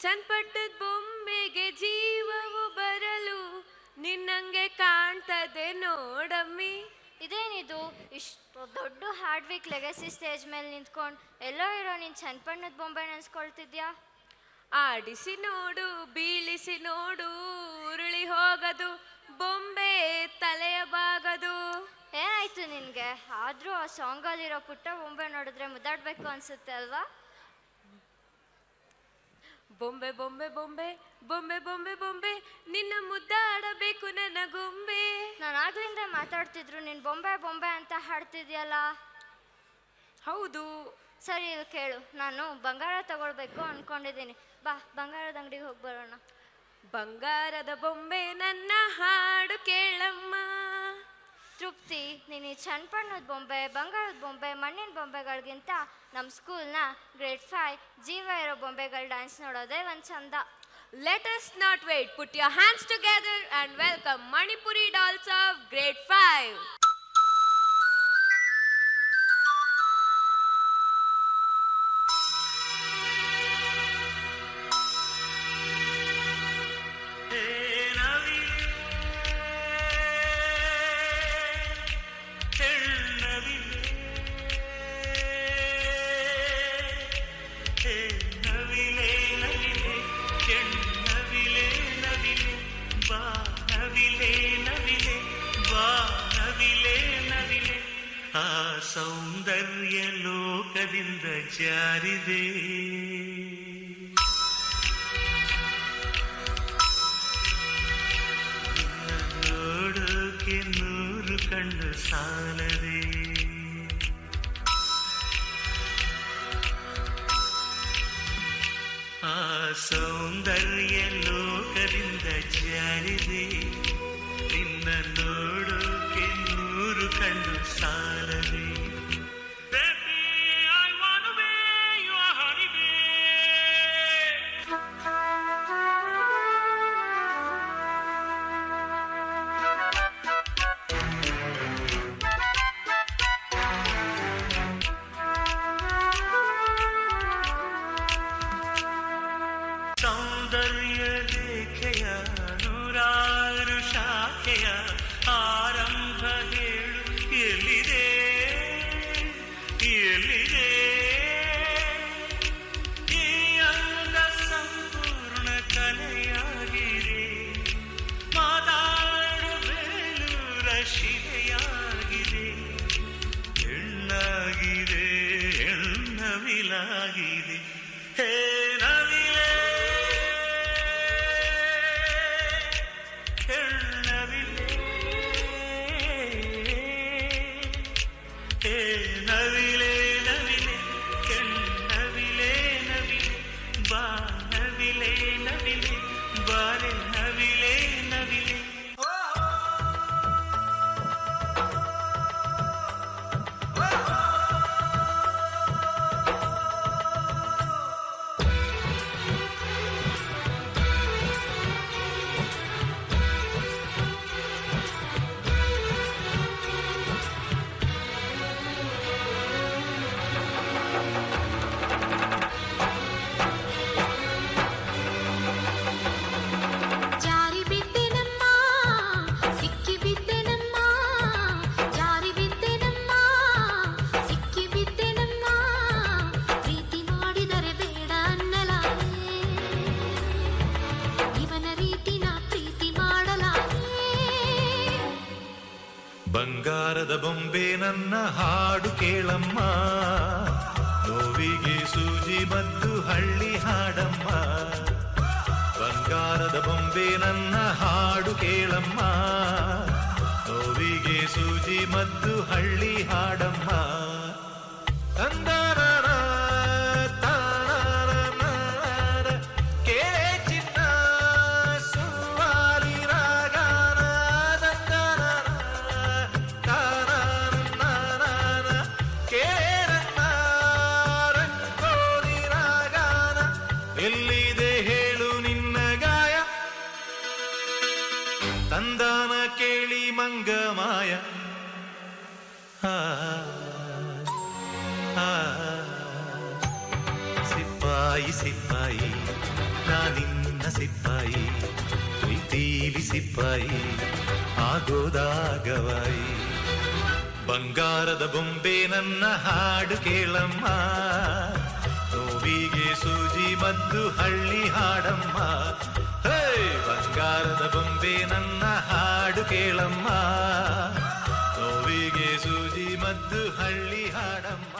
ಚನ್ನಪಟ್ಟದ ಬೊಂಬೆಗೆ ಜೀವವು ಬರಲು ನಿನ್ನಂಗೆ ಕಾಣ್ತದೆ ನೋಡಮ್ಮಿ. ಇದೇನಿದು ಇಷ್ಟು ದೊಡ್ಡ ಹಾರ್ಡ್ ವೀಕ್ ಲೆಗಸಿ ಸ್ಟೇಜ್ ಮೇಲೆ ನಿಂತ್ಕೊಂಡು ಎಲ್ಲೋ ಇರೋ ನೀನು ಚನ್ನಪಟ್ಟಣದ ಬೊಂಬೆ ನೆನೆಸ್ಕೊಳ್ತಿದ್ಯಾ? ಆಡಿಸಿ ನೋಡು, ಬೀಳಿಸಿ ನೋಡು, ಉರುಳಿ ಹೋಗದು ಬೊಂಬೆ ತಲೆಯ ಬಾಗದು. ಏನಾಯ್ತು ನಿನಗೆ? ಆದರೂ ಆ ಸಾಂಗಲ್ಲಿರೋ ಪುಟ್ಟ ಬೊಂಬೆ ನೋಡಿದ್ರೆ ಮುದ್ದಾಡಬೇಕು ಅನ್ಸುತ್ತೆ ಅಲ್ವಾ? ಬೊಂಬೆ ಬೊಂಬೆ ಬೊಂಬೆ ಬೊಂಬೆ ಬೊಂಬೆ ಬೊಂಬೆ ನಿನ್ನ ಮುದ್ದಾಡಬೇಕು ನನ್ನ ಗೊಂಬೆ. ನಾನು ಆಗ್ಲಿಂದ ಮಾತಾಡ್ತಿದ್ರು ನೀನು ಬೊಂಬೆ ಬೊಂಬೆ ಅಂತ ಹಾಡ್ತಿದ್ಯಲ್ಲ. ಹೌದು. ಸರಿ ಕೇಳು, ನಾನು ಬಂಗಾರ ತಗೊಳ್ಬೇಕು ಅನ್ಕೊಂಡಿದ್ದೀನಿ. ಬಾ ಬಂಗಾರದ ಅಂಗಡಿಗೆ ಹೋಗಿ ಬರೋಣ. ಬಂಗಾರದ ಬೊಂಬೆ ನನ್ನ ಹಾಡು ಕೇಳಮ್ಮ. ತೃಪ್ತಿ, ನೀನು ಈ ಚನ್ನಪಟ್ಟಣದ ಬೊಂಬೆ, ಬಂಗಾರದ ಬೊಂಬೆ, ಮಣ್ಣಿನ ಬೊಂಬೆಗಳಿಗಿಂತ ನಮ್ಮ ಸ್ಕೂಲ್ನ ಗ್ರೇಡ್ 5 ಜೀವ ಇರೋ ಬೊಂಬೆಗಳ ಡ್ಯಾನ್ಸ್ ನೋಡೋದೇ ಒಂದು ಚಂದ. Let us not wait. Put your hands together and welcome Manipuri dolls of grade 5. ಸೌಂದರ್ಯ ಲೋಕದಿಂದ ಜಾರಿದೆ, ನೋಡೋಕೆ 100 ಕಣ್ಣು ಸಾಲದೆ. ಆ ಸೌಂದರ್ಯ ಲೋಕದಿಂದ ಜಾರಿದೆ, ನಿನ್ನ ನೋಡೋಕೆ 100 ಕಣ್ಣು ಸಾಲದೆ. ಸೌಂದರ್ಯ ರೇಖೆಯ 100 ಶಾಖೆಯ ಆರಂಭ ಹೇಳು ಎಲ್ಲಿದೆ, ಎಲ್ಲಿದೆ? ಈ ಅಂಗ ಸಂಪೂರ್ಣ ಕಲೆಯಾಗಿದೆ, ಮಾತಾಡು ಬೇಲೂರ ಶಿಲೆಯಾಗಿದೆ, ಹೆಣ್ಣಾಗಿದೆ, ಹೆಣ್ಣವಿಲಾಗಿದೆ. ಹೇ ನವಿಲೆ, ಹೆಣ್ಣವಿಲೆ, ಹೇ ನವಿಲೆ ನವಿಲೆ, ಹೆಣ್ಣವಿಲೆ ನವಿಲೆ, ಬಾ ನವಿಲೆ ನವಿಲೆ, ಬಾರೆ ನವಿಲೆ ನವಿಲೆ. ಬಂಗಾರದ ಬೊಂಬೆ ನನ್ನ ಹಾಡು ಕೇಳಮ್ಮ, ನೋವಿಗೆ ಸೂಜಿ ಮದ್ದು ಹಳ್ಳಿ ಹಾಡಮ್ಮ. ಬಂಗಾರದ ಬೊಂಬೆ ನನ್ನ ಹಾಡು ಕೇಳಮ್ಮ, ನೋವಿಗೆ ಸೂಜಿ ಮದ್ದು ಹಳ್ಳಿ ಹಾಡಮ್ಮ. ಅಂದರ ಎಲ್ಲಿದೆ ಹೇಳು ನಿನ್ನ ಗಾಯ, ತಂದಾನ ಕೇಳಿ ಮಂಗಮಾಯ. ಸಿಪಾಯಿ ಸಿಪಾಯಿ ನಾನಿನ್ನ ಸಿಪ್ಪಾಯಿ ಪ್ರೀತೀಲಿ ಸಿಪ್ಪಾಯಿ ಆಗೋದಾಗವಾಯಿ. ಬಂಗಾರದ ಬೊಂಬೆ ನನ್ನ ಹಾಡು ಕೇಳಮ್ಮ, ನೋವಿಗೆ ಸೂಜಿ ಮದ್ದು ಹಳ್ಳಿ ಹಾಡಮ್ಮ. ಹೇ ಬಂಗಾರದ ಬೊಂಬೆ ನನ್ನ ಹಾಡು ಕೇಳಮ್ಮ, ನೋವಿಗೆ ಸೂಜಿ ಮದ್ದು ಹಳ್ಳಿ ಹಾಡಮ್ಮ.